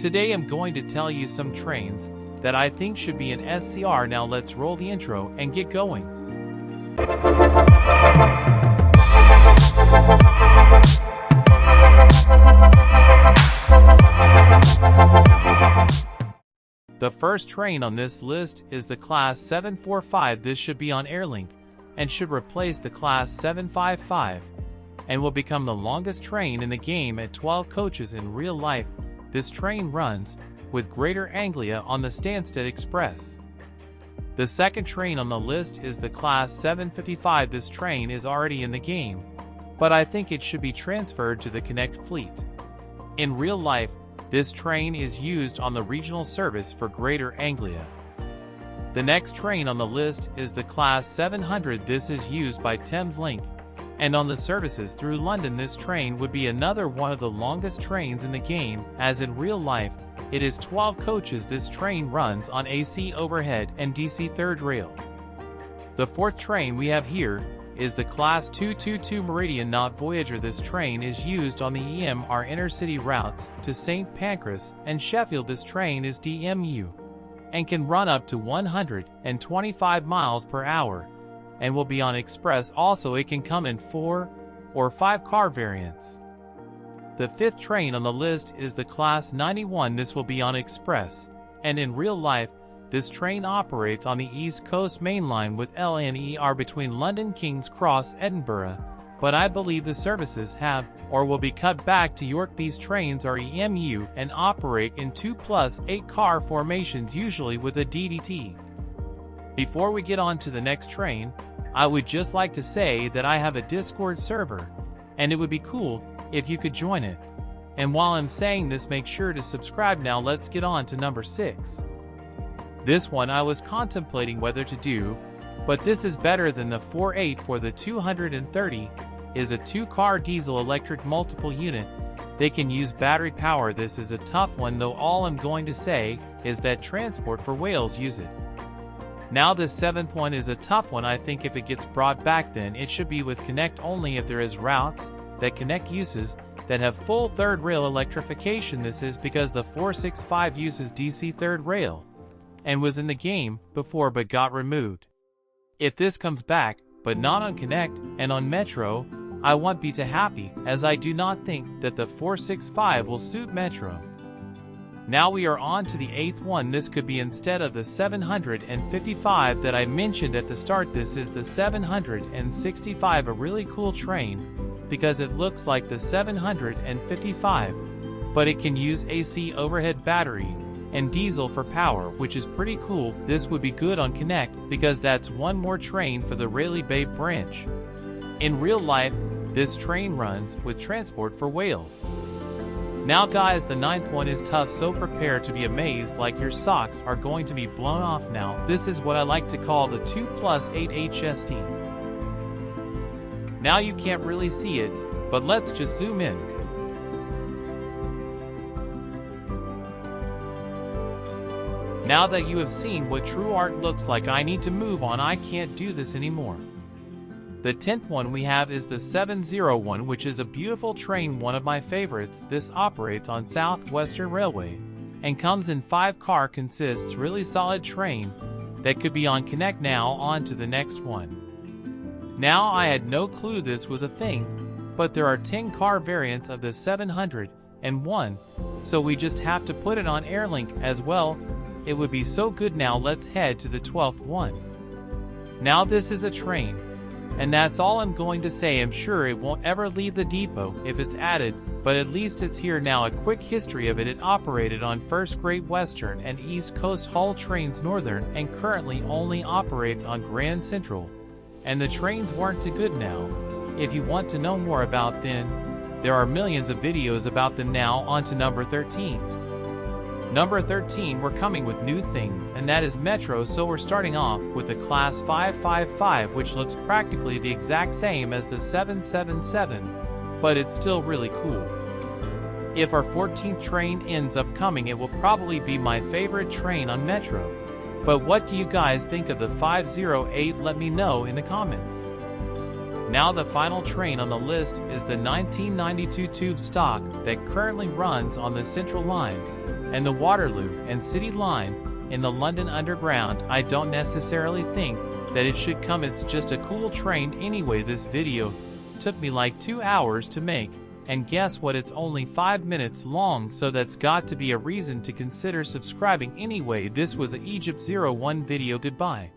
Today I'm going to tell you some trains that I think should be in SCR. Now let's roll the intro and get going. The first train on this list is the Class 745. This should be on Airlink and should replace the Class 755 and will become the longest train in the game at 12 coaches in real life. This train runs with Greater Anglia on the Stansted Express. The second train on the list is the Class 755. This train is already in the game, but I think it should be transferred to the Connect fleet. In real life, this train is used on the regional service for Greater Anglia. The next train on the list is the Class 700. This is used by Thameslink, and on the services through London. This train would be another one of the longest trains in the game, as in real life, it is 12 coaches. This train runs on AC overhead and DC third rail. The fourth train we have here is the Class 222 Meridian, not Voyager. This train is used on the EMR intercity routes to St. Pancras and Sheffield. This train is DMU and can run up to 125 miles per hour and will be on Express. Also, it can come in 4 or 5 car variants. The fifth train on the list is the Class 91. This will be on Express, and in real life, this train operates on the East Coast Main Line with LNER between London King's Cross, Edinburgh, but I believe the services have or will be cut back to York. These trains are EMU and operate in 2+8 car formations, usually with a DDT. Before we get on to the next train, I would just like to say that I have a Discord server, and it would be cool if you could join it. And while I'm saying this, make sure to subscribe. Now let's get on to number 6. This one I was contemplating whether to do, but this is better than the 48 for the 230 is a 2-car diesel electric multiple unit. They can use battery power. This is a tough one though. All I'm going to say is that Transport for Wales use it. Now this seventh one is a tough one. I think if it gets brought back, then it should be with Connect only. If there is routes that Connect uses that have full third rail electrification, this is because the 465 uses DC third rail and was in the game before but got removed. If this comes back, but not on Connect and on Metro, I won't be too happy, as I do not think that the 465 will suit Metro. Now we are on to the 8th one. This could be instead of the 755 that I mentioned at the start. This is the 765, a really cool train because it looks like the 755, but it can use AC overhead battery and diesel for power, which is pretty cool. This would be good on Connect because that's one more train for the Rayleigh Bay branch. In real life, this train runs with Transport for Wales. Now guys, the 9th one is tough, so prepare to be amazed like your socks are going to be blown off now. This is what I like to call the 2+8 HST. Now you can't really see it, but let's just zoom in. Now that you have seen what true art looks like, I need to move on. I can't do this anymore. The 10th one we have is the 701, which is a beautiful train, one of my favorites. This operates on South Western Railway and comes in 5-car consists. Really solid train that could be on Connect. Now on to the next one. Now I had no clue this was a thing, but there are 10-car variants of the 701, so we just have to put it on Airlink as well. It would be so good. Now let's head to the 12th one. Now this is a train, and that's all I'm going to say. I'm sure it won't ever leave the depot if it's added, but at least it's here now. A quick history of it. It operated on First Great Western and East Coast Hull Trains Northern, and currently only operates on Grand Central, and the trains weren't too good. Now if you want to know more about them, there are millions of videos about them. Now on to number 13. Number 13, we're coming with new things, and that is Metro. So we're starting off with the Class 555, which looks practically the exact same as the 777, but it's still really cool. If our 14th train ends up coming, it will probably be my favorite train on Metro. But what do you guys think of the 508? Let me know in the comments. Now the final train on the list is the 1992 tube stock that currently runs on the Central Line and the Waterloo and City line in the London Underground. I don't necessarily think that it should come. It's just a cool train anyway. This video took me like 2 hours to make, and guess what, it's only 5 minutes long, so that's got to be a reason to consider subscribing anyway. This was a Egypt 01 video. Goodbye.